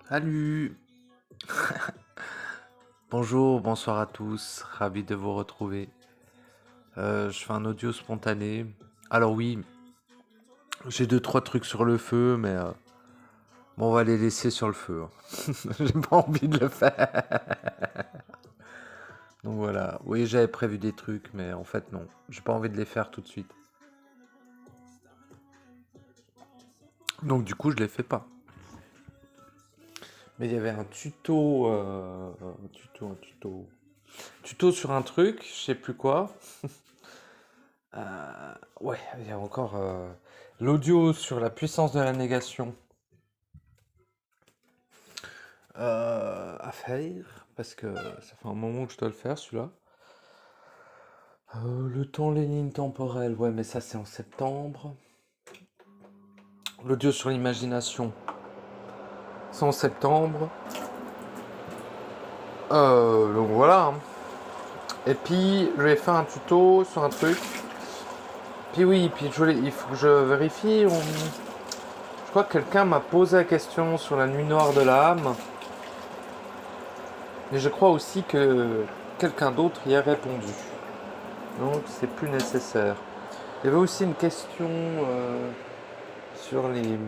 Salut! Bonjour, bonsoir à tous, ravi de vous retrouver. Je fais un audio spontané. Alors oui, j'ai deux, trois trucs sur le feu, mais bon, on va les laisser sur le feu, hein. J'ai pas envie de le faire. Donc voilà, oui, j'avais prévu des trucs, mais en fait non, j'ai pas envie de les faire tout de suite. Donc du coup, je les fais pas. Mais il y avait un tuto sur un truc, je sais plus quoi. Ouais, il y a encore l'audio sur la puissance de la négation à faire, parce que ça fait un moment que je dois le faire celui-là. Le temps Lénine temporel, ouais, mais ça c'est en septembre. L'audio sur l'imagination, c'est en septembre. Donc voilà, hein. Et puis, je vais faire un tuto sur un truc. Puis oui, puis il faut que je vérifie. Je crois que quelqu'un m'a posé la question sur la nuit noire de l'âme. Mais je crois aussi que quelqu'un d'autre y a répondu. Donc c'est plus nécessaire. Il y avait aussi une question sur les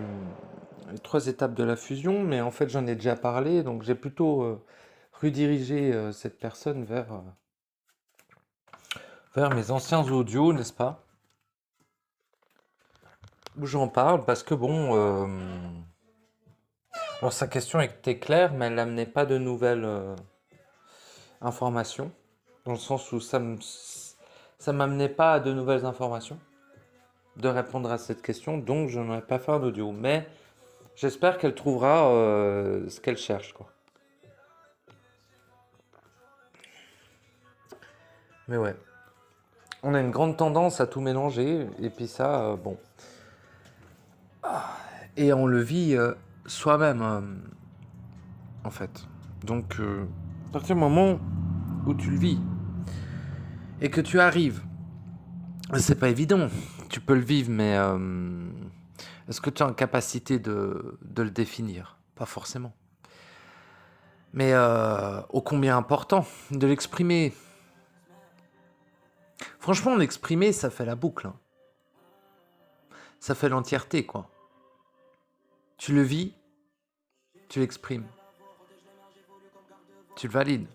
trois étapes de la fusion, mais en fait j'en ai déjà parlé, donc j'ai plutôt redirigé cette personne vers mes anciens audios, n'est-ce pas? Où j'en parle parce que bon, alors sa question était claire, mais elle n'amenait pas de nouvelles informations, dans le sens où ça m'amenait pas à de nouvelles informations de répondre à cette question, donc je n'aurais pas fait d'audio. Mais j'espère qu'elle trouvera ce qu'elle cherche, quoi. Mais ouais, on a une grande tendance à tout mélanger, et puis ça, bon. Et on le vit soi-même, en fait. Donc, à partir du moment où tu le vis, et que tu arrives, c'est pas évident, tu peux le vivre, mais est-ce que tu as en capacité de le définir? Pas forcément. Mais ô combien important de l'exprimer. Franchement, l'exprimer, ça fait la boucle, hein. Ça fait l'entièreté, quoi. Tu le vis, tu l'exprimes. Tu le valides.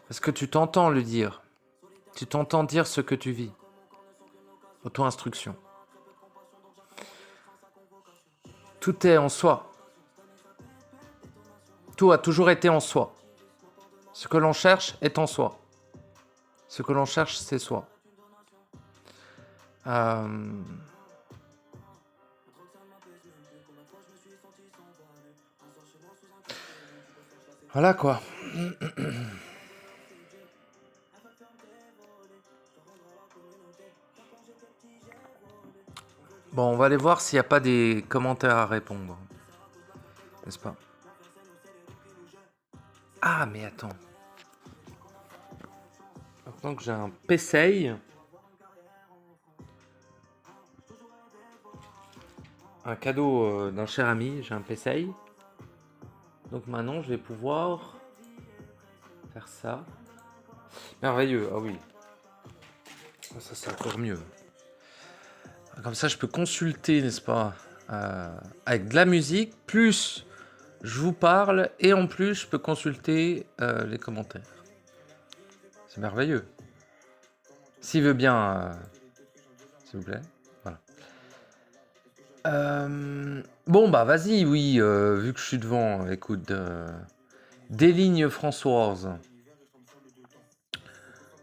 Parce que tu t'entends le dire. Tu t'entends dire ce que tu vis. Auto-instruction. Tout est en soi. Tout a toujours été en soi. Ce que l'on cherche est en soi. Ce que l'on cherche, c'est soi. Voilà, quoi. Bon, on va aller voir s'il n'y a pas des commentaires à répondre. N'est-ce pas? Ah, mais attends. Maintenant que j'ai un PC, un cadeau d'un cher ami, j'ai un PC. Donc maintenant, je vais pouvoir faire ça. Merveilleux, ah oui. Ça, c'est encore mieux. Comme ça, je peux consulter, n'est-ce pas, avec de la musique, plus je vous parle, et en plus, je peux consulter les commentaires. C'est merveilleux. S'il veut bien, s'il vous plaît. Voilà. Bon, bah vas-y, oui, vu que je suis devant, écoute, des lignes Françoise.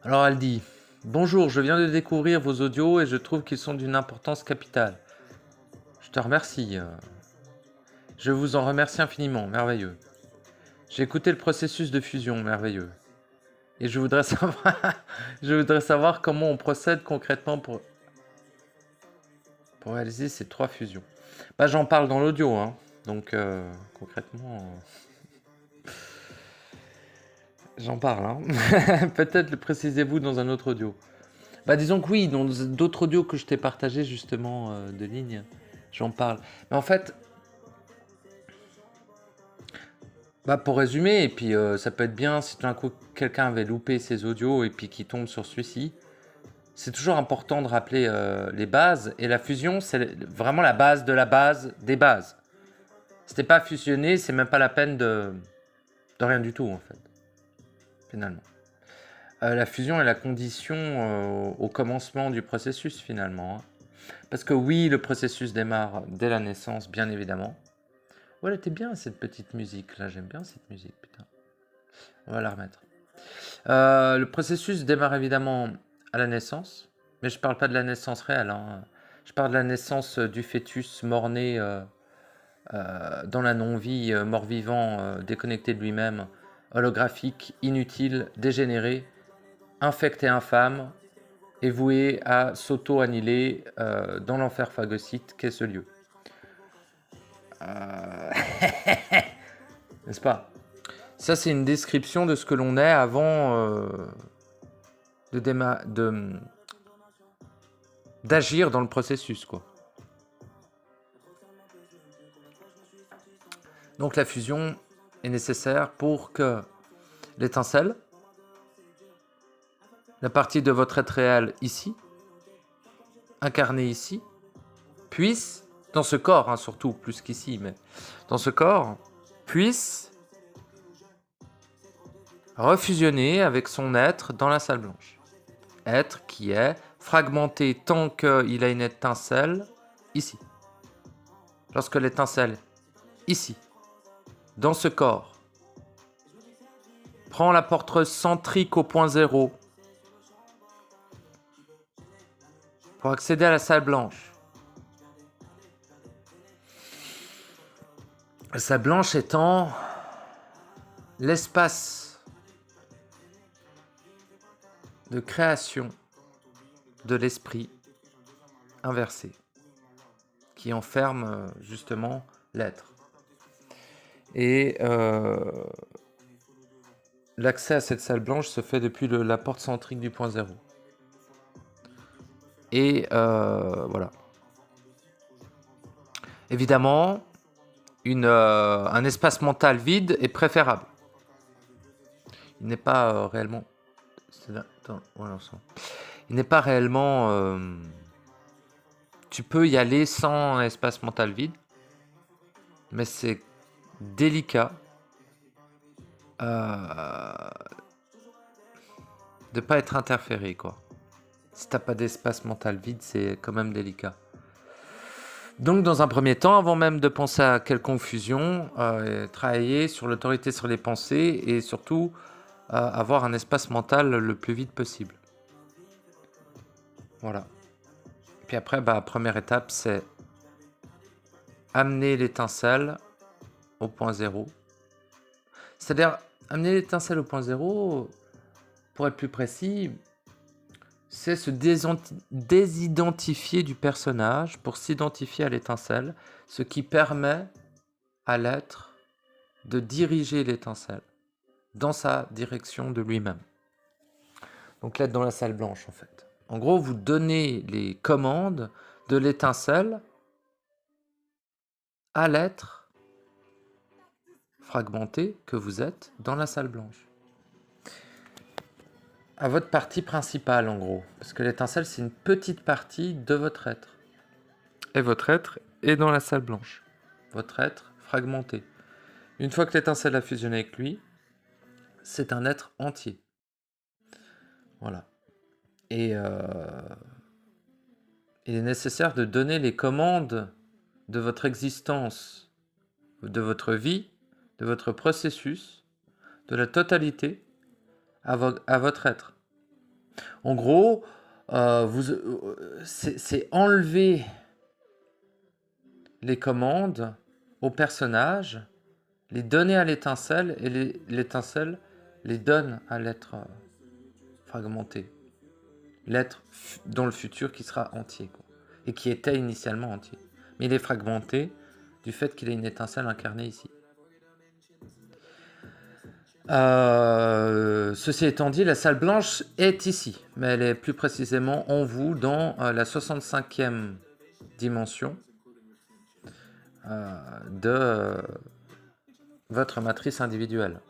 Alors elle dit: Bonjour, je viens de découvrir vos audios et je trouve qu'ils sont d'une importance capitale. Je te remercie. Je vous en remercie infiniment, merveilleux. J'ai écouté le processus de fusion, merveilleux. Et je voudrais savoir comment on procède concrètement pour réaliser ces 3 fusions. Bah, j'en parle dans l'audio, hein. Donc concrètement, j'en parle, hein. Peut-être le précisez-vous dans un autre audio. Bah disons que oui, dans d'autres audios que je t'ai partagé justement de ligne, j'en parle. Mais en fait, Bah, pour résumer, et puis ça peut être bien si tout d'un coup quelqu'un avait loupé ses audios et puis qu'il tombe sur celui-ci. C'est toujours important de rappeler les bases, et la fusion, c'est vraiment la base de la base des bases. Si t'es pas fusionné, c'est même pas la peine de rien du tout, en fait, finalement. La fusion est la condition au commencement du processus, finalement. Hein. Parce que oui, le processus démarre dès la naissance, bien évidemment. Ouais, elle était bien, cette petite musique, là. J'aime bien cette musique, putain. On va la remettre. Le processus démarre évidemment à la naissance, mais je parle pas de la naissance réelle. Hein. Je parle de la naissance du fœtus mort-né dans la non-vie, mort-vivant, déconnecté de lui-même, holographique, inutile, dégénéré, infect et infâme, et voué à s'auto-annihiler dans l'enfer phagocyte qu'est ce lieu. N'est-ce pas? Ça, c'est une description de ce que l'on est avant d'agir dans le processus, quoi. Donc la fusion est nécessaire pour que l'étincelle, la partie de votre être réel ici, incarnée ici, puisse, dans ce corps, hein, surtout, plus qu'ici, mais dans ce corps, puisse refusionner avec son être dans la salle blanche. Être qui est fragmenté tant qu'il a une étincelle ici. Lorsque l'étincelle, ici, dans ce corps, prend la porte centrique au point zéro pour accéder à la salle blanche. La salle blanche étant l'espace de création de l'esprit inversé qui enferme justement l'être. Et l'accès à cette salle blanche se fait depuis la porte centrique du point zéro. Et voilà. Évidemment, un espace mental vide est préférable. Il n'est pas réellement... Attends, voilà, il n'est pas réellement... tu peux y aller sans un espace mental vide, mais c'est délicat de ne pas être interféré, quoi. Si t'as pas d'espace mental vide, c'est quand même délicat. Donc, dans un premier temps, avant même de penser à quelle confusion, travailler sur l'autorité sur les pensées et surtout avoir un espace mental le plus vite possible. Voilà. Puis après, première étape, c'est amener l'étincelle au point zéro. C'est-à-dire, amener l'étincelle au point zéro, pour être plus précis, c'est se désidentifier du personnage pour s'identifier à l'étincelle, ce qui permet à l'être de diriger l'étincelle dans sa direction de lui-même. Donc l'être dans la salle blanche, en fait. En gros, vous donnez les commandes de l'étincelle à l'être fragmenté que vous êtes dans la salle blanche. À votre partie principale, en gros. Parce que l'étincelle, c'est une petite partie de votre être. Et votre être est dans la salle blanche. Votre être fragmenté. Une fois que l'étincelle a fusionné avec lui, c'est un être entier. Voilà. Et il est nécessaire de donner les commandes de votre existence, de votre vie, de votre processus, de la totalité à votre être. En gros, c'est enlever les commandes au personnage, les donner à l'étincelle, et l'étincelle les donne à l'être fragmenté. L'être dans le futur qui sera entier, quoi, et qui était initialement entier. Mais il est fragmenté du fait qu'il ait une étincelle incarnée ici. Ceci étant dit, la salle blanche est ici, mais elle est plus précisément en vous, dans la 65e dimension de votre matrice individuelle,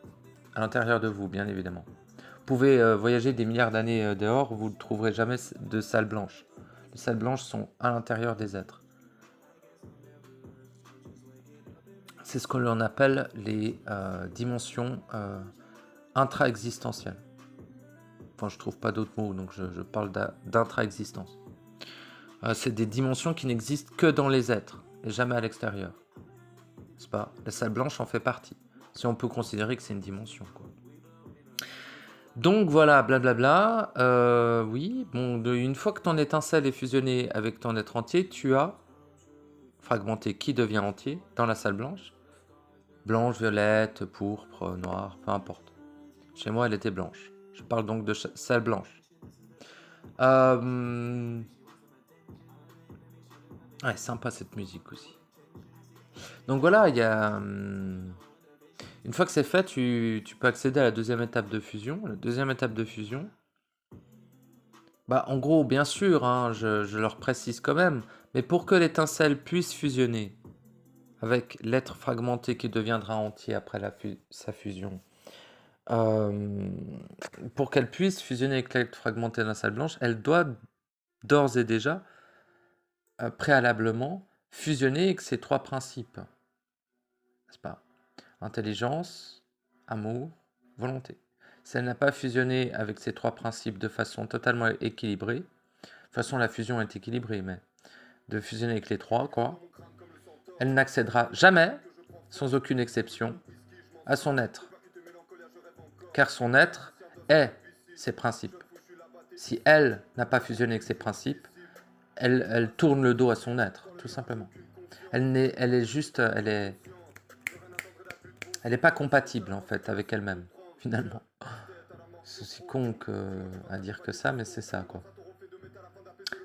à l'intérieur de vous, bien évidemment. Vous pouvez voyager des milliards d'années dehors, vous ne trouverez jamais de salles blanches. Les salles blanches sont à l'intérieur des êtres. C'est ce que l'on appelle les dimensions intra-existentielles. Enfin, je trouve pas d'autres mots, donc je parle d'intra-existence. C'est des dimensions qui n'existent que dans les êtres, et jamais à l'extérieur. C'est pas, la salle blanche en fait partie, si on peut considérer que c'est une dimension, quoi. Donc voilà, blablabla. Oui, bon, une fois que ton étincelle est fusionnée avec ton être entier, tu as fragmenté qui devient entier dans la salle blanche. Blanche, violette, pourpre, noire, peu importe. Chez moi, elle était blanche. Je parle donc de salle blanche. Ouais, sympa cette musique aussi. Donc voilà, il y a... une fois que c'est fait, tu peux accéder à la deuxième étape de fusion. La deuxième étape de fusion, bah, en gros, bien sûr, hein, je leur précise quand même, mais pour que l'étincelle puisse fusionner avec l'être fragmenté qui deviendra entier après sa fusion, pour qu'elle puisse fusionner avec l'être fragmenté dans la salle blanche, elle doit d'ores et déjà, préalablement, fusionner avec ces trois principes. N'est-ce pas? Intelligence, amour, volonté. Si elle n'a pas fusionné avec ces trois principes de façon totalement équilibrée, de toute façon la fusion est équilibrée, mais de fusionner avec les trois, quoi, elle n'accédera jamais, sans aucune exception, à son être. Car son être est ses principes. Si elle n'a pas fusionné avec ses principes, elle tourne le dos à son être, tout simplement. Elle est pas compatible en fait avec elle-même, finalement. C'est aussi con à dire que ça, mais c'est ça, quoi.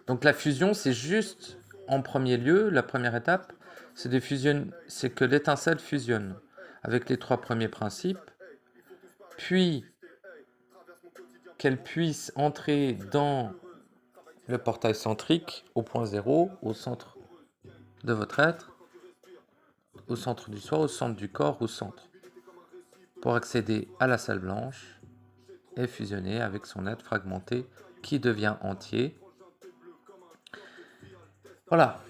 Donc la fusion, c'est juste, en premier lieu, la première étape, c'est que l'étincelle fusionne avec les trois premiers principes, puis qu'elle puisse entrer dans le portail centrique, au point zéro, au centre de votre être, au centre du soi, au centre du corps, au centre, pour accéder à la salle blanche et fusionner avec son être fragmenté qui devient entier. Voilà.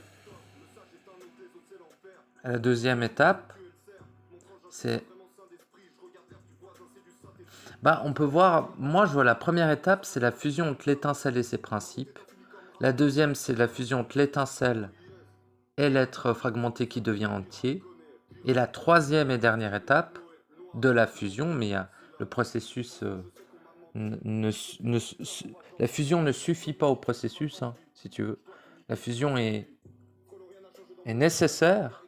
La deuxième étape, c'est... Bah, on peut voir, moi je vois la première étape, c'est la fusion entre l'étincelle et ses principes. La deuxième, c'est la fusion entre l'étincelle et l'être fragmenté qui devient entier. Et la troisième et dernière étape de la fusion, mais le processus... la fusion ne suffit pas au processus, hein, si tu veux. La fusion est nécessaire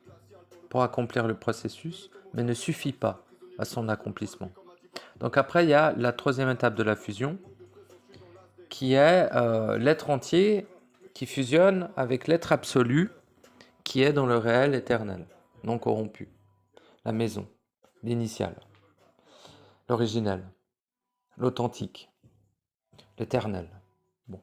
pour accomplir le processus, mais ne suffit pas à son accomplissement. Donc après, il y a la troisième étape de la fusion, qui est l'être entier qui fusionne avec l'être absolu qui est dans le réel éternel, non corrompu. La maison, l'initiale, l'originel, l'authentique, l'éternel. Bon.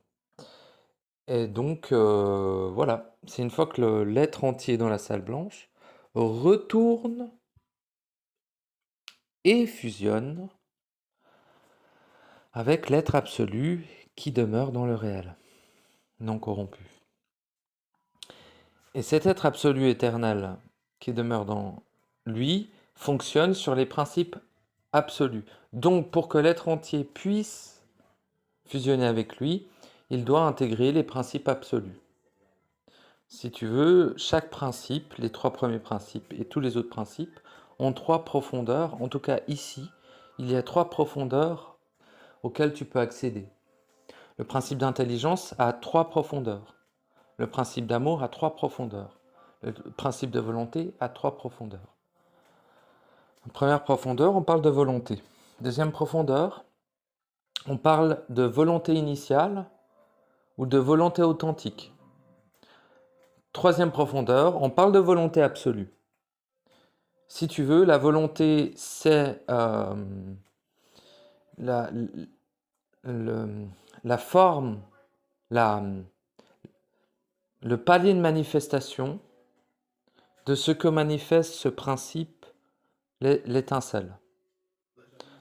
Et donc, voilà, c'est une fois que l'être entier dans la salle blanche retourne et fusionne avec l'être absolu qui demeure dans le réel, non corrompu. Et cet être absolu éternel qui demeure dans lui fonctionne sur les principes absolus. Donc, pour que l'être entier puisse fusionner avec lui, il doit intégrer les principes absolus. Si tu veux, chaque principe, les trois premiers principes et tous les autres principes, ont trois profondeurs. En tout cas, ici, il y a trois profondeurs auxquelles tu peux accéder. Le principe d'intelligence a trois profondeurs. Le principe d'amour a trois profondeurs. Le principe de volonté a trois profondeurs. Première profondeur, on parle de volonté. Deuxième profondeur, on parle de volonté initiale ou de volonté authentique. Troisième profondeur, on parle de volonté absolue. Si tu veux, la volonté, c'est la forme, le palier de manifestation de ce que manifeste ce principe l'étincelle.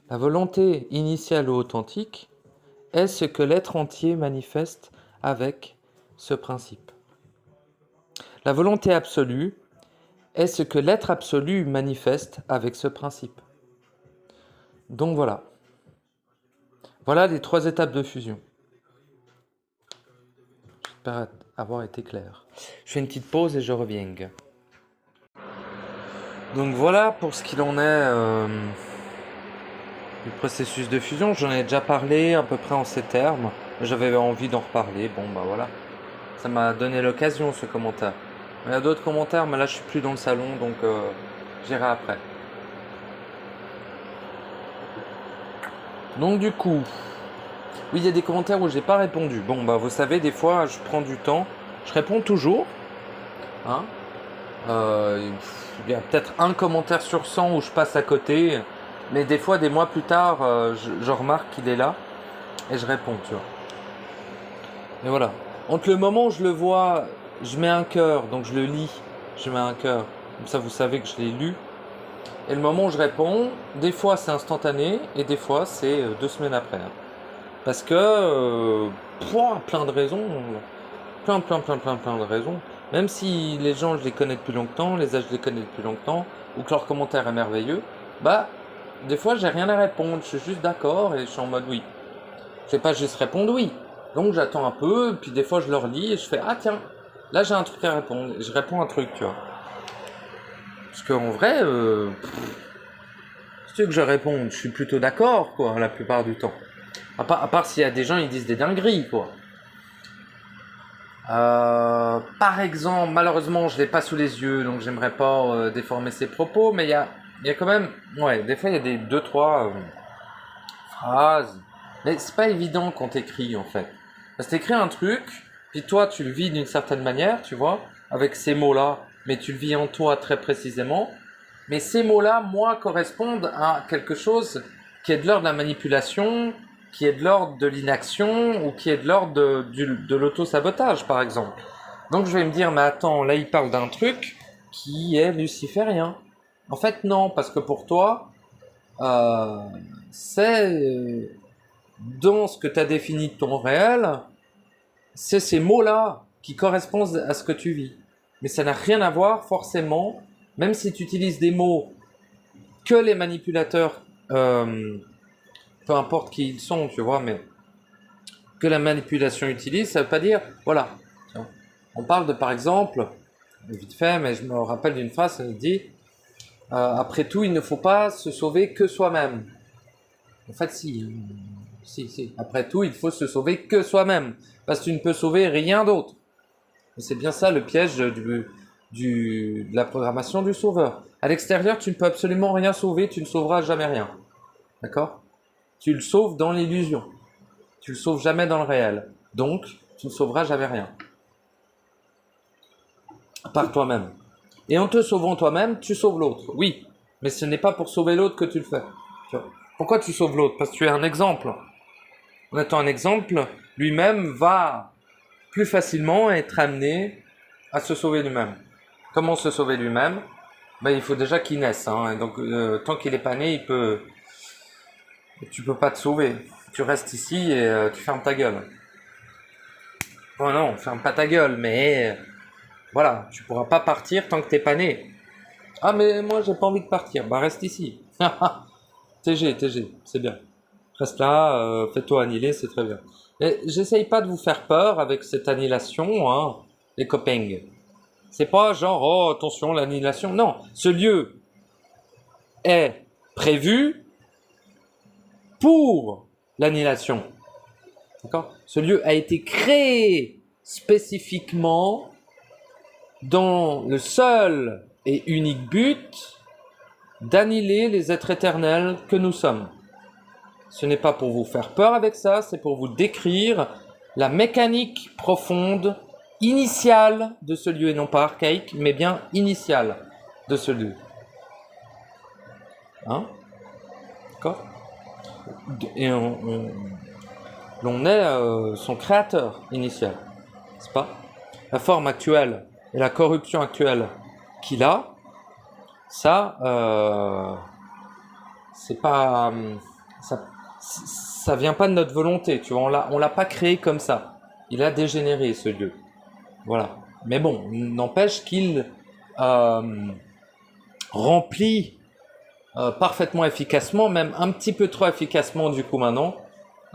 La volonté initiale ou authentique est ce que l'être entier manifeste avec ce principe. La volonté absolue est ce que l'être absolu manifeste avec ce principe. Donc voilà. Voilà les 3 étapes de fusion. J'espère avoir été clair. Je fais une petite pause et je reviens. Donc voilà pour ce qu'il en est du processus de fusion. J'en ai déjà parlé à peu près en ces termes. J'avais envie d'en reparler. Bon bah voilà. Ça m'a donné l'occasion ce commentaire. Il y a d'autres commentaires mais là je suis plus dans le salon donc j'irai après. Donc du coup, oui il y a des commentaires où j'ai pas répondu. Bon bah vous savez des fois je prends du temps. Je réponds toujours. Hein il y a peut-être un commentaire sur 100 où je passe à côté. Mais des fois, des mois plus tard, je remarque qu'il est là et je réponds, tu vois. Mais voilà. Entre le moment où je le vois, je mets un cœur, donc je le lis, je mets un cœur. Comme ça, vous savez que je l'ai lu. Et le moment où je réponds, des fois c'est instantané et des fois c'est 2 semaines après. Parce que, plein de raisons. Plein de raisons. Même si les gens, je les connais depuis longtemps, les âges, je les connais depuis longtemps, ou que leur commentaire est merveilleux, bah, des fois, j'ai rien à répondre. Je suis juste d'accord et je suis en mode oui. Je vais pas juste répondre oui. Donc, j'attends un peu, puis des fois, je leur lis et je fais ah tiens, là, j'ai un truc à répondre. Et je réponds un truc, tu vois. Parce qu'en vrai, si tu veux que je réponde, je suis plutôt d'accord, quoi, la plupart du temps. À part s'il y a des gens, ils disent des dingueries, quoi. Par exemple, malheureusement, je l'ai pas sous les yeux, donc j'aimerais pas déformer ses propos, mais il y a quand même, ouais, des fois il y a des 2-3 phrases, mais c'est pas évident quand t'écris en fait. Parce que t'écris un truc, puis toi tu le vis d'une certaine manière, tu vois, avec ces mots-là, mais tu le vis en toi très précisément. Mais ces mots-là, moi, correspondent à quelque chose qui est de l'ordre de la manipulation, qui est de l'ordre de l'inaction ou qui est de l'ordre de l'auto-sabotage, par exemple. Donc je vais me dire, mais attends, là il parle d'un truc qui est luciférien. En fait, non, parce que pour toi, c'est dans ce que tu as défini de ton réel, c'est ces mots-là qui correspondent à ce que tu vis. Mais ça n'a rien à voir forcément, même si tu utilises des mots que les manipulateurs, peu importe qui ils sont, tu vois, mais que la manipulation utilise, ça veut pas dire, voilà. On parle de, par exemple, vite fait, mais je me rappelle d'une phrase, elle dit, après tout, il ne faut pas se sauver que soi-même. En fait, si. Après tout, il faut se sauver que soi-même, parce que tu ne peux sauver rien d'autre. Et c'est bien ça le piège de la programmation du sauveur. À l'extérieur, tu ne peux absolument rien sauver, tu ne sauveras jamais rien. D'accord ? Tu le sauves dans l'illusion. Tu le sauves jamais dans le réel. Donc, tu ne sauveras jamais rien. Par toi-même. Et en te sauvant toi-même, tu sauves l'autre. Oui, mais ce n'est pas pour sauver l'autre que tu le fais. Pourquoi tu sauves l'autre ? Parce que tu es un exemple. En étant un exemple, lui-même va plus facilement être amené à se sauver lui-même. Comment se sauver lui-même ? Ben, il faut déjà qu'il naisse. Hein. Donc, tant qu'il n'est pas né, tu peux pas te sauver. Tu restes ici et tu fermes ta gueule. Oh non, ferme pas ta gueule, mais voilà, tu pourras pas partir tant que t'es pas né. Ah mais moi j'ai pas envie de partir, bah reste ici. TG, c'est bien. Reste là, fais-toi annihiler, c'est très bien. Mais j'essaye pas de vous faire peur avec cette annihilation, hein, les copains. C'est pas genre, oh attention, l'annihilation. Non, ce lieu est prévu pour l'annihilation. D'accord ? Ce lieu a été créé spécifiquement dans le seul et unique but d'annihiler les êtres éternels que nous sommes. Ce n'est pas pour vous faire peur avec ça, c'est pour vous décrire la mécanique profonde, initiale de ce lieu, et non pas archaïque, mais bien initiale de ce lieu. Hein ? D'accord ? Et l'on est son créateur initial, n'est-ce pas ? La forme actuelle et la corruption actuelle qu'il a, ça, C'est pas, ça vient pas de notre volonté, tu vois. On l'a pas créé comme ça. Il a dégénéré ce lieu. Voilà. Mais bon, n'empêche qu'il remplit parfaitement efficacement, même un petit peu trop efficacement du coup maintenant,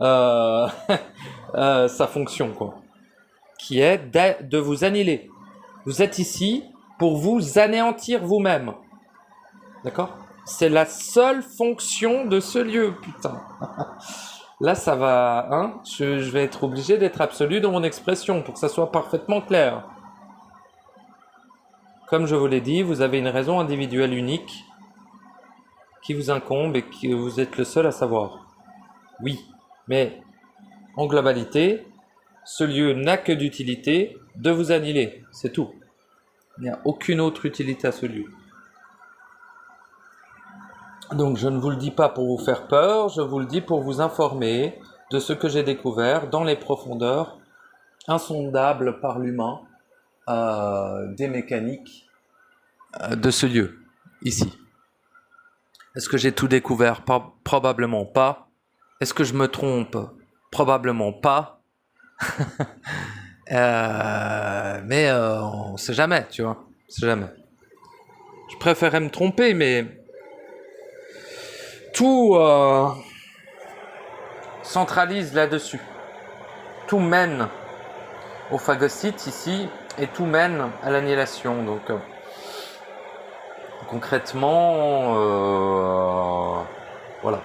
euh, sa fonction, quoi. Qui est de vous annihiler. Vous êtes ici pour vous anéantir vous-même. D'accord ? C'est la seule fonction de ce lieu, putain. Là, ça va, hein ? Je vais être obligé d'être absolu dans mon expression pour que ça soit parfaitement clair. Comme je vous l'ai dit, vous avez une raison individuelle unique qui vous incombe et que vous êtes le seul à savoir. Oui, mais en globalité, ce lieu n'a que d'utilité de vous annihiler, c'est tout. Il n'y a aucune autre utilité à ce lieu. Donc je ne vous le dis pas pour vous faire peur, je vous le dis pour vous informer de ce que j'ai découvert dans les profondeurs insondables par l'humain des mécaniques de ce lieu, ici. Est-ce que j'ai tout découvert ? Probablement pas. Est-ce que je me trompe ? Probablement pas. Mais on sait jamais, tu vois. On sait jamais. Je préférerais me tromper, mais tout centralise là-dessus. Tout mène au phagocyte ici et tout mène à l'annihilation. Donc concrètement, voilà.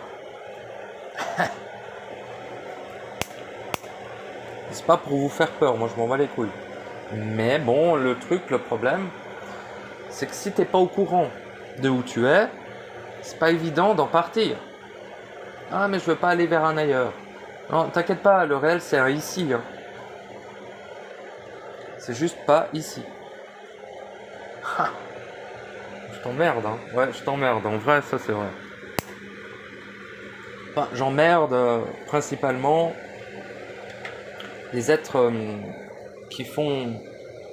C'est pas pour vous faire peur, moi je m'en bats les couilles. Mais bon, le problème, c'est que si t'es pas au courant de où tu es, c'est pas évident d'en partir. Ah, mais je veux pas aller vers un ailleurs. Non, t'inquiète pas, le réel c'est un ici. Hein. C'est juste pas ici. Ha. Je t'emmerde, hein. Ouais, je t'emmerde. En vrai, ça c'est vrai. Enfin, j'emmerde principalement les êtres qui font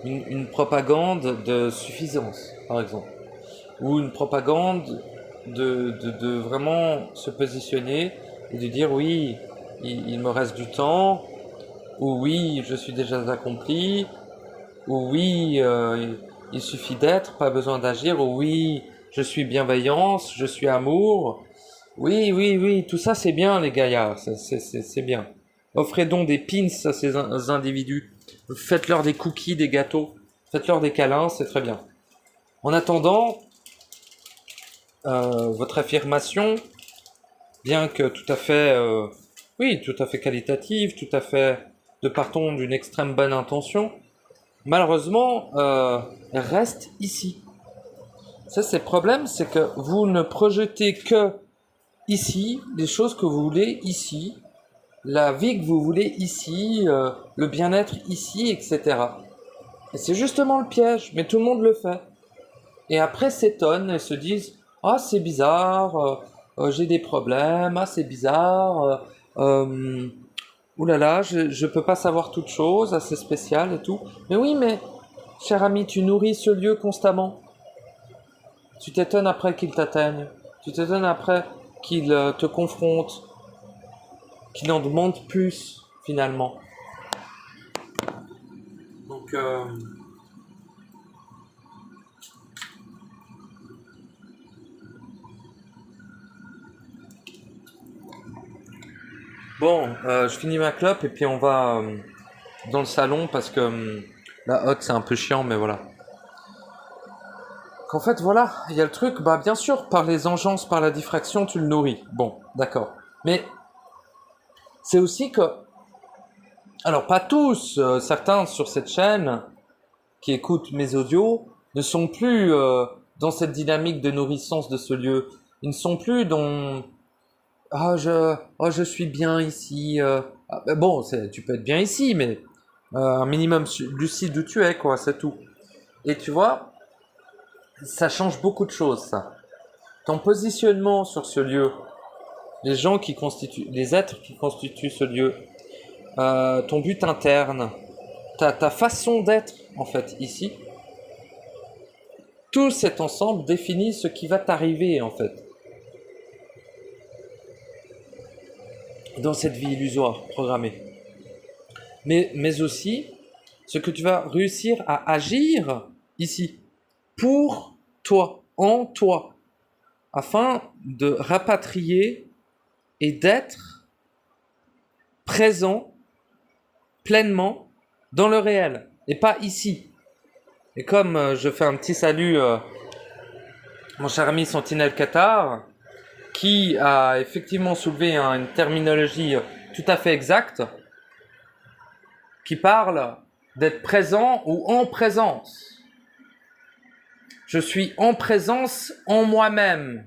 une propagande de suffisance, par exemple. Ou une propagande de vraiment se positionner et de dire oui, il me reste du temps, ou oui, je suis déjà accompli, ou oui, il suffit d'être, pas besoin d'agir, ou oui, je suis bienveillance, je suis amour. Oui, oui, oui, tout ça c'est bien les gaillards, c'est bien. Offrez donc des pins à ces individus, faites-leur des cookies, des gâteaux, faites-leur des câlins, c'est très bien. En attendant, votre affirmation, bien que tout à fait, oui, tout à fait qualitative, tout à fait de partons d'une extrême bonne intention, malheureusement, reste ici. Ça, c'est le problème, c'est que vous ne projetez que ici, les choses que vous voulez ici, la vie que vous voulez ici, le bien-être ici, etc. Et c'est justement le piège, mais tout le monde le fait. Et après s'étonnent et se disent « Ah, c'est bizarre, j'ai des problèmes, ah, c'est bizarre, oulala, je peux pas savoir toute chose, assez spécial et tout. » Mais oui, mais, cher ami, tu nourris ce lieu constamment. Tu t'étonnes après qu'il t'atteigne. Tu t'étonnes après qu'il te confronte. Qu'il en demande plus, finalement. Donc, bon, je finis ma clope et puis on va dans le salon parce que la hotte c'est un peu chiant, mais voilà. Qu'en fait, voilà, il y a le truc, bah bien sûr, par les engeances, par la diffraction, tu le nourris. Bon, d'accord. Mais c'est aussi que, alors pas tous, certains sur cette chaîne qui écoutent mes audios ne sont plus dans cette dynamique de nourrissance de ce lieu. Ils ne sont plus dans je suis bien ici. Bon, tu peux être bien ici, mais un minimum lucide où tu es, quoi, c'est tout. Et tu vois, ça change beaucoup de choses, ça. Ton positionnement sur ce lieu, les gens qui constituent, les êtres qui constituent ce lieu, ton but interne, ta façon d'être, en fait, ici, tout cet ensemble définit ce qui va t'arriver, en fait. dans cette vie illusoire, programmée. Mais aussi ce que tu vas réussir à agir ici, pour toi, en toi, afin de rapatrier et d'être présent pleinement dans le réel, et pas ici. Et comme je fais un petit salut, mon cher ami Sentinelle Qatar, qui a effectivement soulevé une terminologie tout à fait exacte, qui parle d'être présent ou en présence. Je suis en présence en moi-même.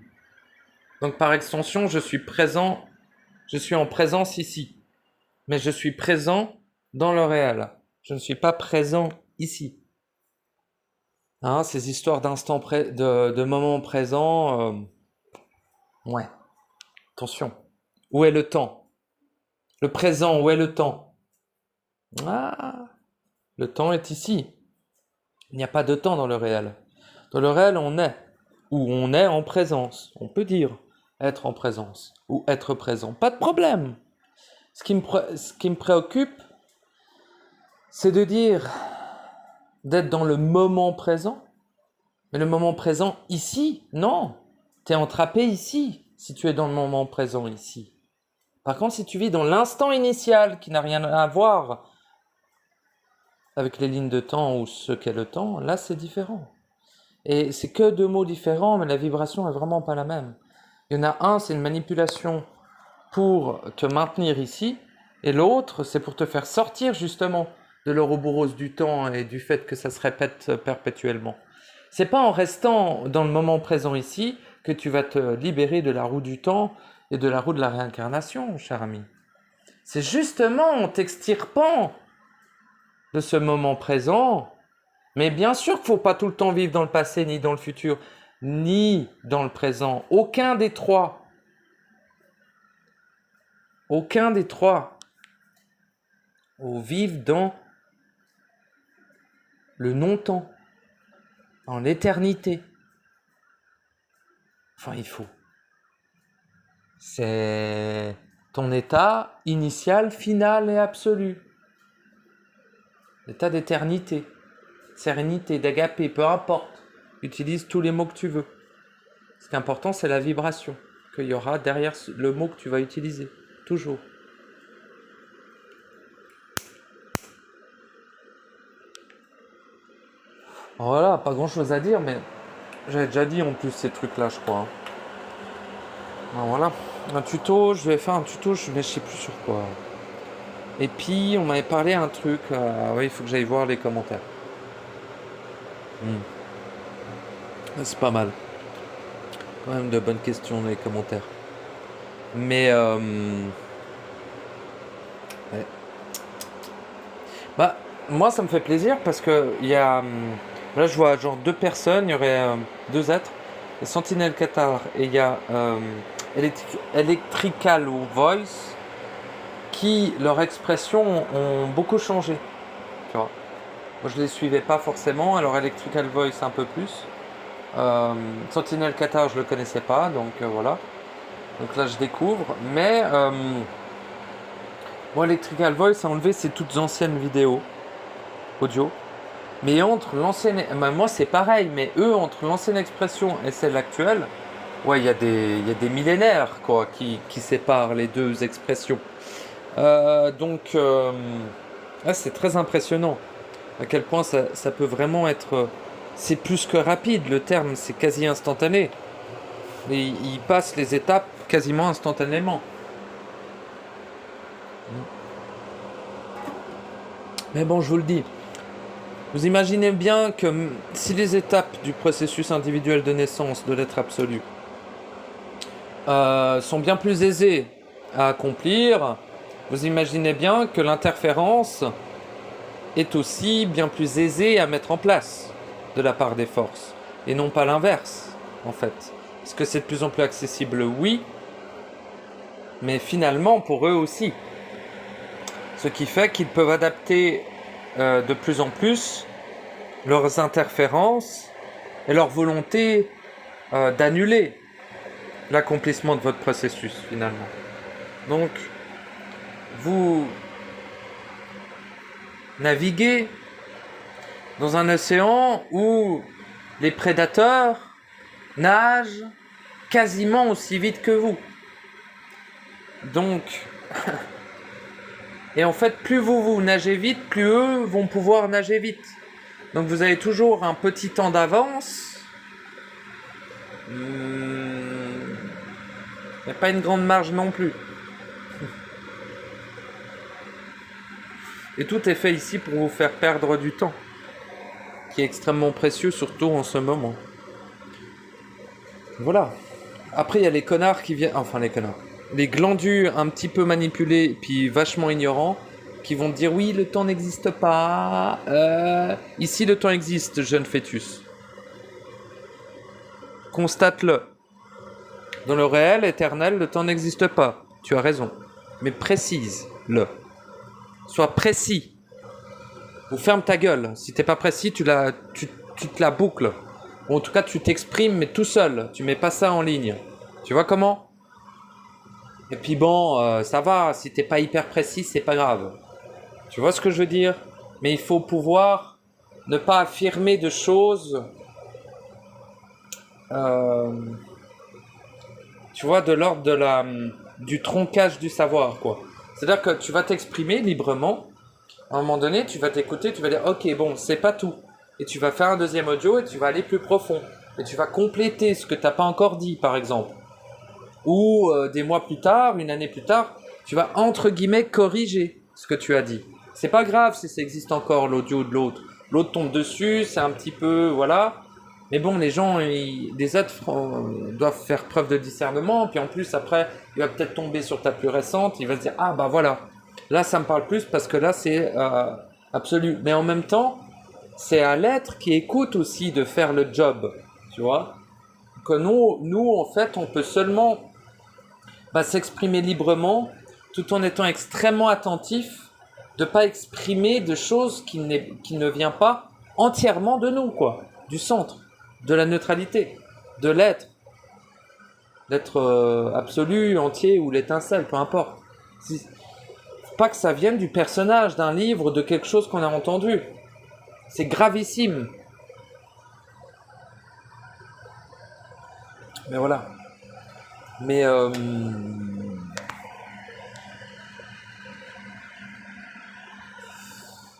Donc par extension, je suis présent, je suis en présence ici. Mais je suis présent dans le réel. Je ne suis pas présent ici. Hein, ces histoires de moments présents, ouais. Attention. Où est le temps? Le présent, où est le temps? Ah, le temps est ici. Il n'y a pas de temps dans le réel. Dans le réel, on est. Ou on est en présence. On peut dire être en présence. Ou être présent. Pas de problème. Ce qui me préoccupe, c'est de dire d'être dans le moment présent. Mais le moment présent ici, non. Tu es entrappé ici, si tu es dans le moment présent ici. Par contre, si tu vis dans l'instant initial, qui n'a rien à voir avec les lignes de temps ou ce qu'est le temps, là c'est différent. Et c'est que deux mots différents, mais la vibration est vraiment pas la même. Il y en a un, c'est une manipulation pour te maintenir ici, et l'autre, c'est pour te faire sortir justement de l'ouroboros du temps et du fait que ça se répète perpétuellement. C'est pas en restant dans le moment présent ici que tu vas te libérer de la roue du temps et de la roue de la réincarnation, cher ami. C'est justement en t'extirpant de ce moment présent. Mais bien sûr qu'il ne faut pas tout le temps vivre dans le passé, ni dans le futur, ni dans le présent. Aucun des trois. Aucun des trois. Ou vivre dans le non-temps, dans l'éternité. Enfin, il faut. C'est ton état initial, final et absolu. L'état d'éternité, sérénité, d'agapé, peu importe. Utilise tous les mots que tu veux. Ce qui est important, c'est la vibration qu'il y aura derrière le mot que tu vas utiliser. Toujours. Voilà, pas grand chose à dire, mais j'avais déjà dit en plus ces trucs-là, je crois. Ben voilà. Un tuto, je vais faire un tuto, mais je sais plus sur quoi. Et puis, on m'avait parlé un truc. Oui, il faut que j'aille voir les commentaires. C'est pas mal. Quand même de bonnes questions dans les commentaires. Mais, ouais. Bah, moi, ça me fait plaisir parce que il y a. Là, je vois genre deux personnes. Il y aurait deux êtres. Et Sentinelle Qatar. Et il y a Electrical Voice. Qui, leur expression, ont beaucoup changé. Tu vois. Moi, je les suivais pas forcément. Alors, Electrical Voice, un peu plus. Sentinelle Qatar, je le connaissais pas. Donc, voilà. Donc là, je découvre. Mais, moi, Electrical Voice a enlevé ses toutes anciennes vidéos audio. Mais entre l'ancienne... moi, c'est pareil. Mais eux, entre l'ancienne expression et celle actuelle, ouais, il y a des millénaires, quoi, qui séparent les deux expressions. Donc, là, c'est très impressionnant à quel point ça peut vraiment être... C'est plus que rapide, le terme, c'est quasi instantané. Et il passe les étapes quasiment instantanément. Mais bon, je vous le dis. Vous imaginez bien que si les étapes du processus individuel de naissance de l'être absolu sont bien plus aisées à accomplir, vous imaginez bien que l'interférence est aussi bien plus aisée à mettre en place de la part des forces, et non pas l'inverse, en fait. Est-ce que c'est de plus en plus accessible? Oui, mais finalement pour eux aussi. Ce qui fait qu'ils peuvent adapter de plus en plus leurs interférences et leur volonté d'annuler l'accomplissement de votre processus, finalement. Donc, vous naviguez dans un océan où les prédateurs nagent quasiment aussi vite que vous. Donc, et en fait, plus vous nagez vite, plus eux vont pouvoir nager vite. Donc vous avez toujours un petit temps d'avance. Il n'y a pas une grande marge non plus. Et tout est fait ici pour vous faire perdre du temps, qui est extrêmement précieux, surtout en ce moment. Voilà. Après, il y a les connards qui viennent... Enfin, les connards. Les glandus un petit peu manipulés, puis vachement ignorants, qui vont te dire « Oui, le temps n'existe pas. Ici, le temps existe, jeune fœtus. » Constate-le. Dans le réel éternel, le temps n'existe pas. Tu as raison. Mais précise-le. Sois précis. Ou ferme ta gueule. Si t'es pas précis, tu te la boucles. Ou en tout cas, tu t'exprimes, mais tout seul. Tu mets pas ça en ligne. Tu vois comment ? Et puis bon, ça va. Si t'es pas hyper précis, c'est pas grave. Tu vois ce que je veux dire ? Mais il faut pouvoir ne pas affirmer de choses... tu vois, de l'ordre du troncage du savoir, quoi. C'est-à-dire que tu vas t'exprimer librement. À un moment donné, tu vas t'écouter, tu vas dire « Ok, bon, c'est pas tout. » Et tu vas faire un deuxième audio et tu vas aller plus profond. Et tu vas compléter ce que tu n'as pas encore dit, par exemple. Ou des mois plus tard, une année plus tard, tu vas, entre guillemets, corriger ce que tu as dit. C'est pas grave si ça existe encore, l'audio de l'autre. L'autre tombe dessus, c'est un petit peu... Voilà. Mais bon, les gens, les êtres doivent faire preuve de discernement. Puis en plus, après, il va peut-être tomber sur ta plus récente. Il va se dire « Ah, bah voilà. Là, ça me parle plus parce que là, c'est absolu. » Mais en même temps, c'est à l'être qui écoute aussi de faire le job. Tu vois ? Que nous, en fait, on peut seulement s'exprimer librement tout en étant extrêmement attentif de ne pas exprimer de choses qui ne viennent pas entièrement de nous, quoi. Du centre, de la neutralité, de l'être absolu, entier ou l'étincelle, peu importe. Pas que ça vienne du personnage, d'un livre, de quelque chose qu'on a entendu. C'est gravissime. Mais voilà. Mais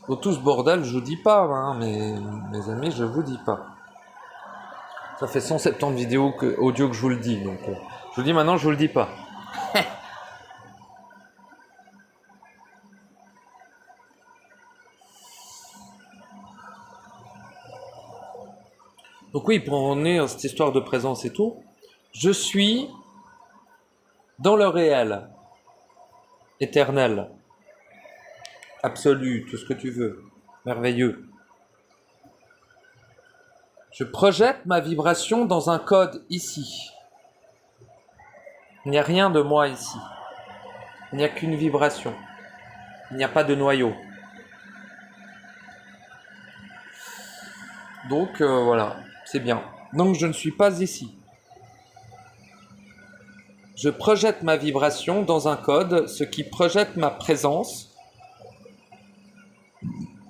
dans tout ce bordel, je vous dis pas, hein, mes amis, je vous dis pas. Ça fait 170 vidéos audio que je vous le dis, donc je vous dis maintenant, je vous le dis pas. Donc oui, pour en venir à cette histoire de présence et tout, je suis dans le réel, éternel, absolu, tout ce que tu veux, merveilleux. Je projette ma vibration dans un code ici. Il n'y a rien de moi ici. Il n'y a qu'une vibration. Il n'y a pas de noyau. Donc voilà, c'est bien. Donc je ne suis pas ici. Je projette ma vibration dans un code, ce qui projette ma présence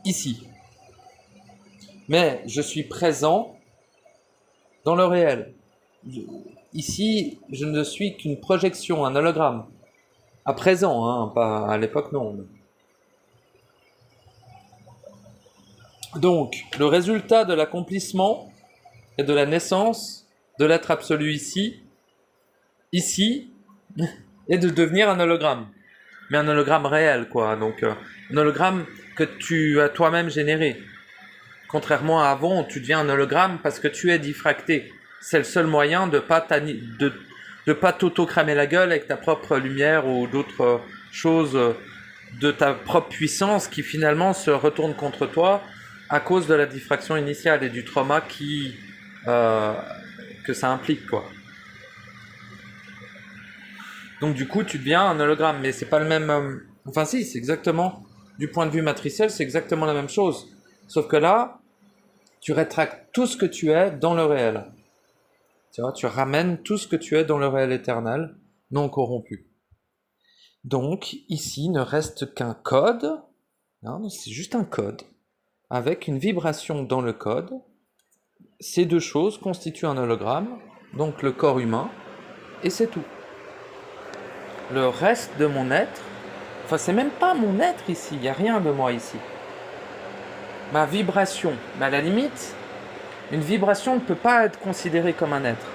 ici. Mais je suis présent dans le réel. Ici, je ne suis qu'une projection, un hologramme. À présent, hein, pas à l'époque, non. Donc, le résultat de l'accomplissement et de la naissance de l'être absolu ici, est de devenir un hologramme. Mais un hologramme réel, quoi. Donc, un hologramme que tu as toi-même généré. Contrairement à avant, tu deviens un hologramme parce que tu es diffracté. C'est le seul moyen de pas t'auto-cramer la gueule avec ta propre lumière ou d'autres choses de ta propre puissance qui finalement se retourne contre toi à cause de la diffraction initiale et du trauma que ça implique, quoi. Donc du coup, tu deviens un hologramme, mais c'est pas le même... Enfin si, c'est exactement... Du point de vue matriciel, c'est exactement la même chose. Sauf que là, tu rétractes tout ce que tu es dans le réel. Tu vois, tu ramènes tout ce que tu es dans le réel éternel, non corrompu. Donc, ici ne reste qu'un code, hein, c'est juste un code, avec une vibration dans le code. Ces deux choses constituent un hologramme, donc le corps humain, et c'est tout. Le reste de mon être, enfin c'est même pas mon être ici, il n'y a rien de moi ici. Ma vibration, mais à la limite, une vibration ne peut pas être considérée comme un être.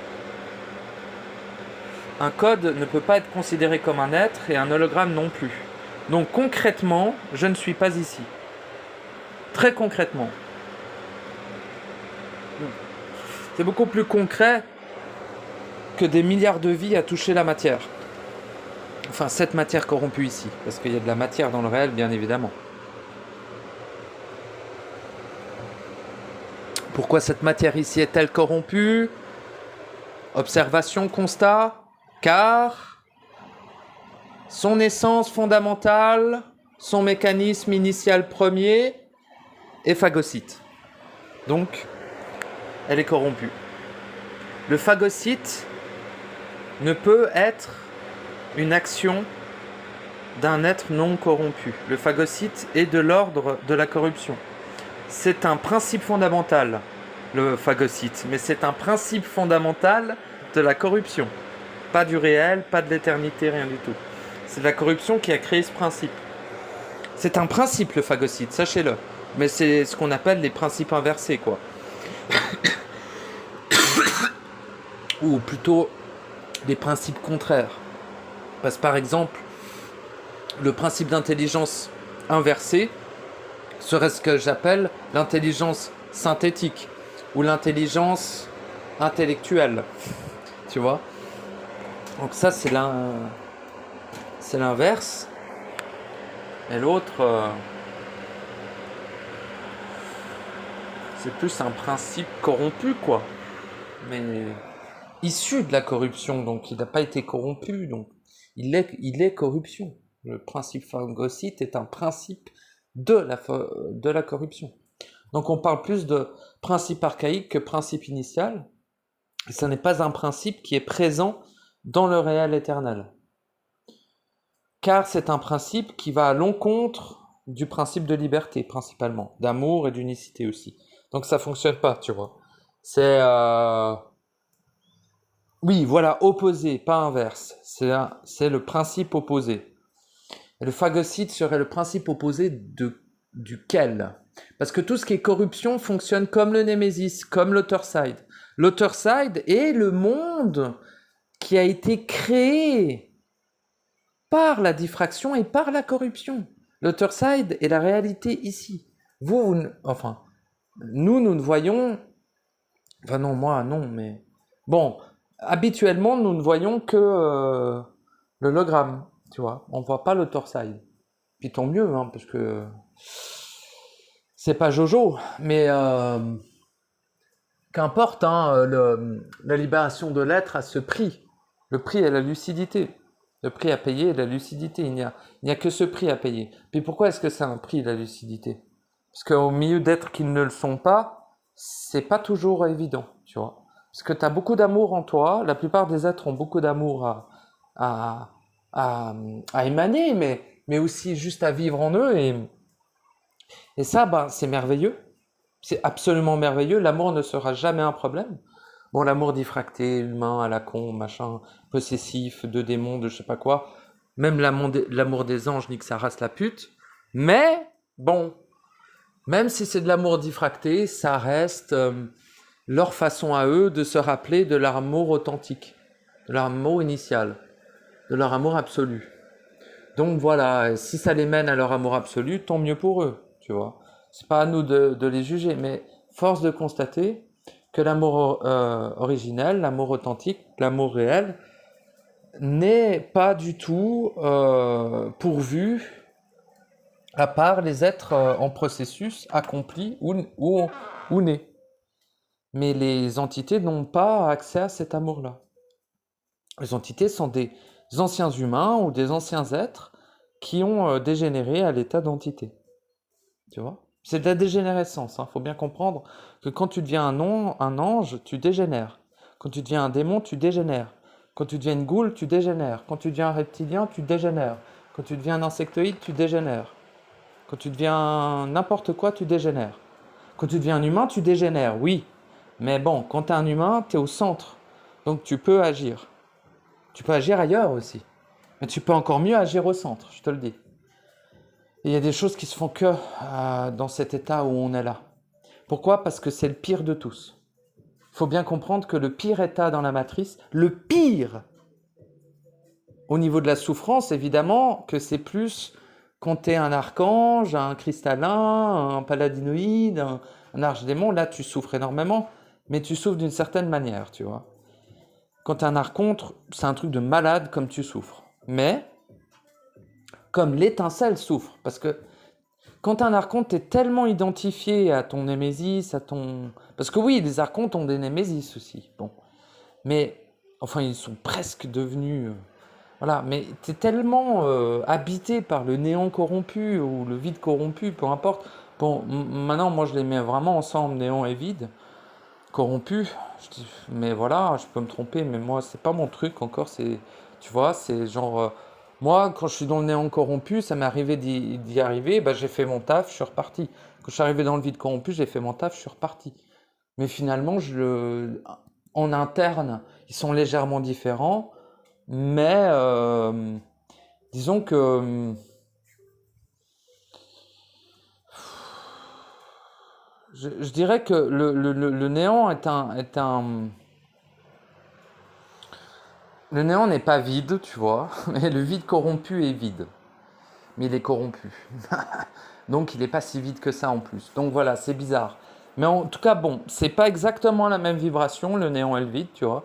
Un code ne peut pas être considéré comme un être et un hologramme non plus. Donc concrètement, je ne suis pas ici. Très concrètement. C'est beaucoup plus concret que des milliards de vies à toucher la matière. Enfin, cette matière corrompue ici, parce qu'il y a de la matière dans le réel, bien évidemment. Pourquoi cette matière ici est-elle corrompue? Observation, constat, car son essence fondamentale, son mécanisme initial premier est phagocyte. Donc, elle est corrompue. Le phagocyte ne peut être une action d'un être non corrompu. Le phagocyte est de l'ordre de la corruption. C'est un principe fondamental, le phagocyte, mais c'est un principe fondamental de la corruption. Pas du réel, pas de l'éternité, rien du tout. C'est la corruption qui a créé ce principe. C'est un principe, le phagocyte, sachez-le. Mais c'est ce qu'on appelle les principes inversés, quoi. Ou plutôt des principes contraires. Parce que par exemple, le principe d'intelligence inversée serait ce que j'appelle l'intelligence synthétique ou l'intelligence intellectuelle. Tu vois? Donc ça, c'est l'inverse. Et l'autre, c'est plus un principe corrompu, quoi. Mais issu de la corruption, donc il n'a pas été corrompu, donc il est corruption. Le principe phagocyte est un principe de la corruption. Donc on parle plus de principe archaïque que principe initial. Et ce n'est pas un principe qui est présent dans le réel éternel. Car c'est un principe qui va à l'encontre du principe de liberté, principalement, d'amour et d'unicité aussi. Donc ça fonctionne pas, tu vois. C'est... Oui, voilà, opposé, pas inverse. C'est le principe opposé. Et le phagocyte serait le principe opposé duquel? Parce que tout ce qui est corruption fonctionne comme le Némésis, comme l'Otterside. L'Otterside est le monde qui a été créé par la diffraction et par la corruption. L'Otterside est la réalité ici. Enfin, nous ne voyons... Enfin non, moi non, mais... Bon, habituellement, nous ne voyons que l'hologramme, tu vois. On ne voit pas l'Otterside. Puis tant mieux, hein, parce que... C'est pas Jojo, mais... Qu'importe, hein, la libération de l'être a ce prix. Le prix est la lucidité. Le prix à payer est la lucidité. Il n'y a que ce prix à payer. Puis pourquoi est-ce que c'est un prix, la lucidité? Parce qu'au milieu d'êtres qui ne le sont pas, c'est pas toujours évident, tu vois. Parce que tu as beaucoup d'amour en toi. La plupart des êtres ont beaucoup d'amour à émaner, mais aussi juste à vivre en eux. Et ça, ben, c'est merveilleux. C'est absolument merveilleux. L'amour ne sera jamais un problème. Bon, l'amour diffracté, humain, à la con, machin, possessif, de démons, de je sais pas quoi. Même l'amour des anges, nique sa race la pute. Mais, bon, même si c'est de l'amour diffracté, ça reste leur façon à eux de se rappeler de leur amour authentique, de leur amour initial, de leur amour absolu. Donc voilà, si ça les mène à leur amour absolu, tant mieux pour eux, tu vois. C'est pas à nous de les juger, mais force de constater que l'amour originel, l'amour authentique, l'amour réel n'est pas du tout pourvu à part les êtres en processus accomplis ou nés. Mais les entités n'ont pas accès à cet amour-là. Les entités sont des anciens humains ou des anciens êtres qui ont dégénéré à l'état d'entité. Tu vois? C'est de la dégénérescence, hein. Faut bien comprendre que quand tu deviens un ange, tu dégénères. Quand tu deviens un démon, tu dégénères. Quand tu deviens une goule, tu dégénères. Quand tu deviens un reptilien, tu dégénères. Quand tu deviens un insectoïde, tu dégénères. Quand tu deviens n'importe quoi, tu dégénères. Quand tu deviens un humain, tu dégénères, oui. Mais bon, quand tu es un humain, tu es au centre. Donc tu peux agir. Tu peux agir ailleurs aussi. Mais tu peux encore mieux agir au centre, je te le dis. Et il y a des choses qui se font que dans cet état où on est là. Pourquoi? Parce que c'est le pire de tous. Il faut bien comprendre que le pire état dans la matrice, le pire au niveau de la souffrance, évidemment, que c'est plus quand tu es un archange, un cristallin, un paladinoïde, un archdémon, là tu souffres énormément, mais tu souffres d'une certaine manière, tu vois. Quand tu es un archonte, c'est un truc de malade comme tu souffres. Mais, comme l'étincelle souffre, parce que quand tu es un archonte, tu es tellement identifié à ton némésis, à ton... Parce que oui, les archontes ont des némésis aussi, bon. Mais, enfin, ils sont presque devenus... Voilà, mais tu es tellement habité par le néant corrompu ou le vide corrompu, peu importe. Bon, maintenant, moi, je les mets vraiment ensemble, néant et vide. Corrompu, mais voilà, je peux me tromper, mais moi, c'est pas mon truc encore. C'est, tu vois, c'est genre... moi, quand je suis dans le néant corrompu, ça m'est arrivé d'y arriver, bah, j'ai fait mon taf, je suis reparti. Quand je suis arrivé dans le vide corrompu, j'ai fait mon taf, je suis reparti. Mais finalement, en interne, ils sont légèrement différents. Mais disons que je dirais que le néant est un... Le néant n'est pas vide, tu vois, mais le vide corrompu est vide. Mais il est corrompu. Donc il n'est pas si vide que ça en plus. Donc voilà, c'est bizarre. Mais en tout cas, bon, c'est pas exactement la même vibration, le néant et le vide, tu vois.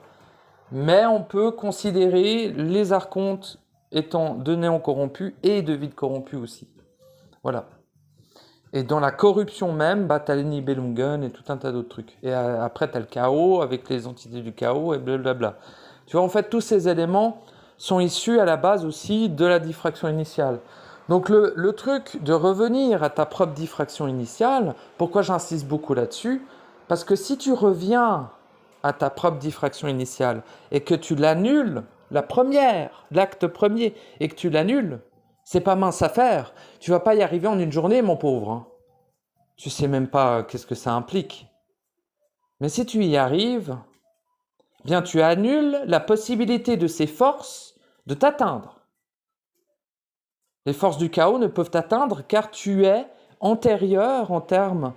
Mais on peut considérer les archontes étant de néant corrompu et de vide corrompu aussi. Voilà. Et dans la corruption même, bah, tu as les Nibelungen et tout un tas d'autres trucs. Et après, tu as le chaos avec les entités du chaos et blablabla. Tu vois, en fait, tous ces éléments sont issus à la base aussi de la diffraction initiale. Donc le truc de revenir à ta propre diffraction initiale, pourquoi j'insiste beaucoup là-dessus? Parce que si tu reviens à ta propre diffraction initiale et que tu l'annules, la première, l'acte premier, et que tu l'annules, c'est pas mince à faire. Tu vas pas y arriver en une journée, mon pauvre. Hein. Tu sais même pas qu'est-ce que ça implique. Mais si tu y arrives, bien tu annules la possibilité de ces forces de t'atteindre. Les forces du chaos ne peuvent t'atteindre car tu es antérieur en termes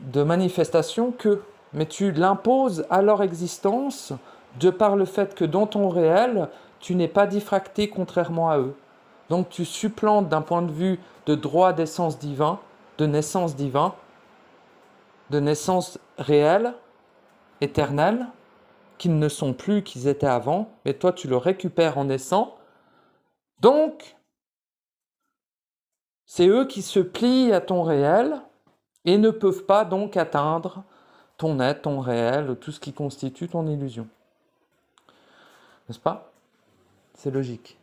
de manifestation qu'eux. Mais tu l'imposes à leur existence de par le fait que dans ton réel, tu n'es pas diffracté contrairement à eux. Donc tu supplantes d'un point de vue de droit d'essence divin, de naissance divin, de naissance réelle, éternelle, qu'ils ne sont plus qu'ils étaient avant, mais toi tu le récupères en naissant. Donc, c'est eux qui se plient à ton réel et ne peuvent pas donc atteindre ton être, ton réel, tout ce qui constitue ton illusion. N'est-ce pas? C'est logique.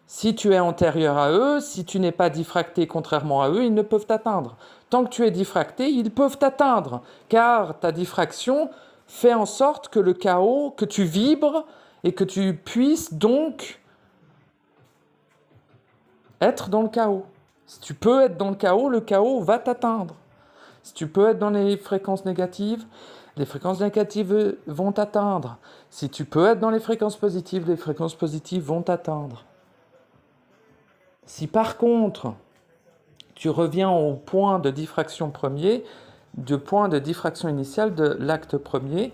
Si tu es antérieur à eux, si tu n'es pas diffracté contrairement à eux, ils ne peuvent t'atteindre. Tant que tu es diffracté, ils peuvent t'atteindre, car ta diffraction fait en sorte que le chaos, que tu vibres et que tu puisses donc être dans le chaos. Si tu peux être dans le chaos va t'atteindre. Si tu peux être dans les fréquences négatives vont t'atteindre. Si tu peux être dans les fréquences positives vont t'atteindre. Si par contre, tu reviens au point de diffraction premier, du point de diffraction initiale de l'acte premier,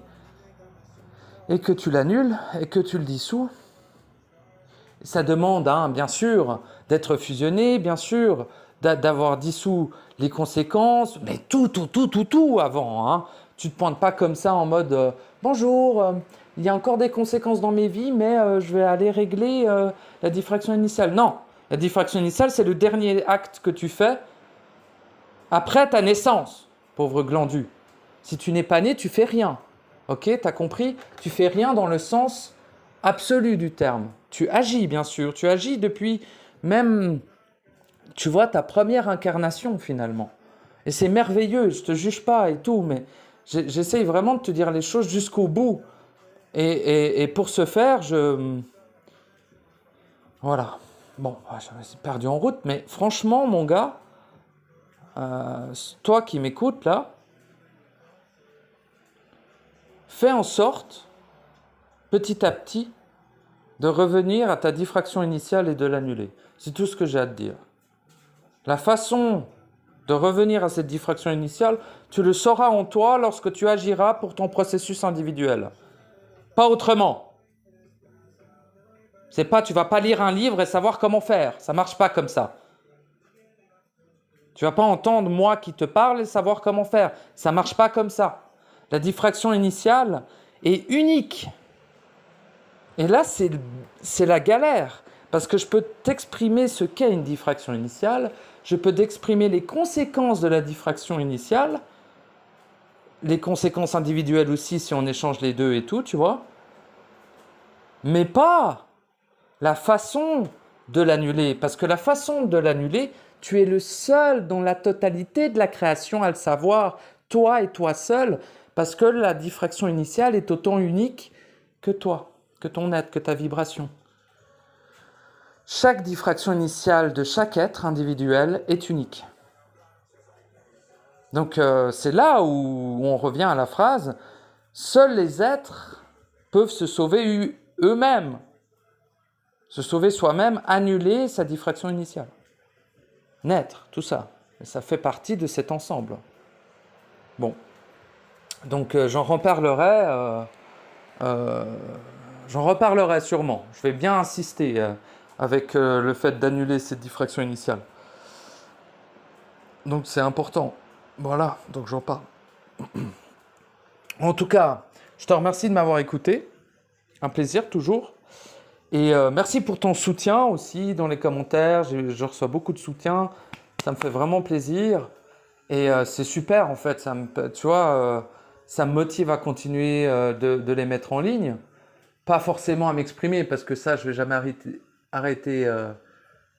et que tu l'annules, et que tu le dissous, ça demande, bien sûr, d'être fusionné, bien sûr, d'avoir dissous les conséquences, mais tout avant. Hein. Tu ne te pointes pas comme ça en mode bonjour, il y a encore des conséquences dans mes vies, mais je vais aller régler la diffraction initiale. Non, la diffraction initiale, c'est le dernier acte que tu fais après ta naissance, pauvre glandu. Si tu n'es pas né, tu fais rien. Ok, t'as compris? Tu fais rien dans le sens absolu du terme. Tu agis, bien sûr. Tu agis depuis même, tu vois, ta première incarnation, finalement. Et c'est merveilleux, je te juge pas et tout, mais j'essaye vraiment de te dire les choses jusqu'au bout. Et pour ce faire, Voilà. Bon, je me suis perdu en route, mais franchement, mon gars, toi qui m'écoutes là, fais en sorte, petit à petit, de revenir à ta diffraction initiale et de l'annuler. C'est tout ce que j'ai à te dire. La façon de revenir à cette diffraction initiale, tu le sauras en toi lorsque tu agiras pour ton processus individuel. Pas autrement. C'est pas, tu vas pas lire un livre et savoir comment faire. Ça marche pas comme ça. Tu vas pas entendre moi qui te parle et savoir comment faire. Ça marche pas comme ça. La diffraction initiale est unique. Et là, c'est la galère. Parce que je peux t'exprimer ce qu'est une diffraction initiale, je peux t'exprimer les conséquences de la diffraction initiale, les conséquences individuelles aussi si on échange les deux et tout, tu vois. Mais pas la façon de l'annuler. Parce que la façon de l'annuler, tu es le seul dans la totalité de la création à le savoir, toi et toi seul, parce que la diffraction initiale est autant unique que toi, que ton être, que ta vibration. Chaque diffraction initiale de chaque être individuel est unique. Donc c'est là où on revient à la phrase « Seuls les êtres peuvent se sauver eux-mêmes ». Se sauver soi-même, annuler sa diffraction initiale. Naître, tout ça. Et ça fait partie de cet ensemble. Bon. Donc j'en reparlerai sûrement. Je vais bien insister avec le fait d'annuler cette diffraction initiale. Donc c'est important. Voilà, donc j'en parle. En tout cas, je te remercie de m'avoir écouté. Un plaisir toujours. Et merci pour ton soutien aussi dans les commentaires. Je reçois beaucoup de soutien. Ça me fait vraiment plaisir. Et c'est super en fait. Tu vois, ça me motive à continuer de les mettre en ligne. Pas forcément à m'exprimer parce que ça, je ne vais jamais arrêter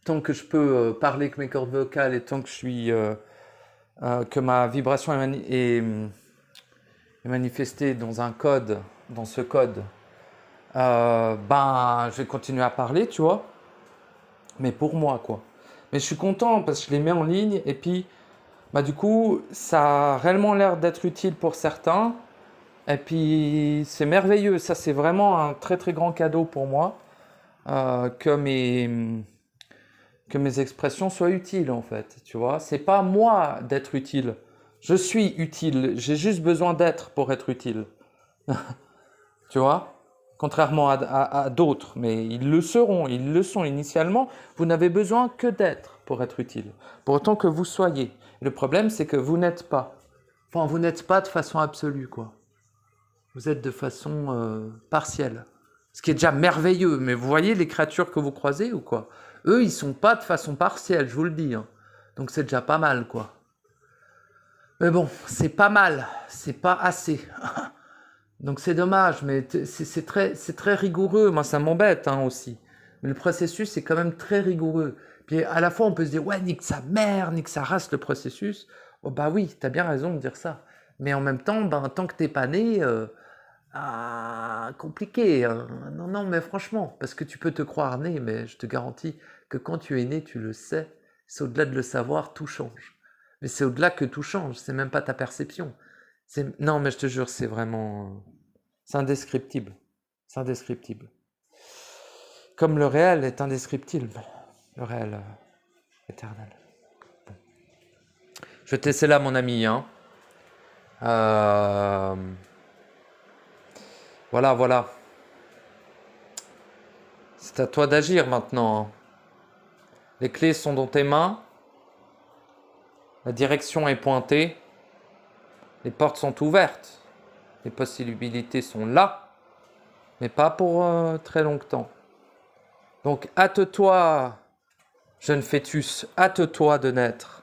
tant que je peux parler avec mes cordes vocales et tant que que ma vibration est manifestée dans un code, dans ce code. Je vais continuer à parler, tu vois, mais pour moi, quoi. Mais je suis content parce que je les mets en ligne et puis, du coup, ça a réellement l'air d'être utile pour certains. Et puis, c'est merveilleux. Ça, c'est vraiment un très, très grand cadeau pour moi que mes expressions soient utiles, en fait, tu vois. C'est pas moi d'être utile. Je suis utile. J'ai juste besoin d'être pour être utile. Tu vois ? Contrairement à d'autres, mais ils le seront, ils le sont initialement. Vous n'avez besoin que d'être pour être utile, pour autant que vous soyez. Le problème, c'est que vous n'êtes pas. Enfin, vous n'êtes pas de façon absolue, quoi. Vous êtes de façon partielle. Ce qui est déjà merveilleux, mais vous voyez les créatures que vous croisez ou quoi ? Eux, ils sont pas de façon partielle, je vous le dis. Hein. Donc c'est déjà pas mal, quoi. Mais bon, c'est pas mal, c'est pas assez. Donc c'est dommage, mais c'est très rigoureux. Moi, ça m'embête aussi. Mais le processus est quand même très rigoureux. Puis à la fois, on peut se dire, ouais, nique sa mère, nique sa race, le processus. Oh bah oui, t'as bien raison de dire ça. Mais en même temps, tant que t'es pas né, compliqué. Hein. Non, mais franchement, parce que tu peux te croire né, mais je te garantis que quand tu es né, tu le sais. C'est au-delà de le savoir, tout change. Mais c'est au-delà que tout change, c'est même pas ta perception. Non, mais je te jure, c'est vraiment... C'est indescriptible. C'est indescriptible. Comme le réel est indescriptible. Le réel éternel. Bon. Je vais te laisser là, mon ami. Hein. Voilà. C'est à toi d'agir maintenant. Hein. Les clés sont dans tes mains. La direction est pointée. Les portes sont ouvertes. Les possibilités sont là, mais pas pour très longtemps. Donc hâte-toi, jeune fœtus, hâte-toi de naître.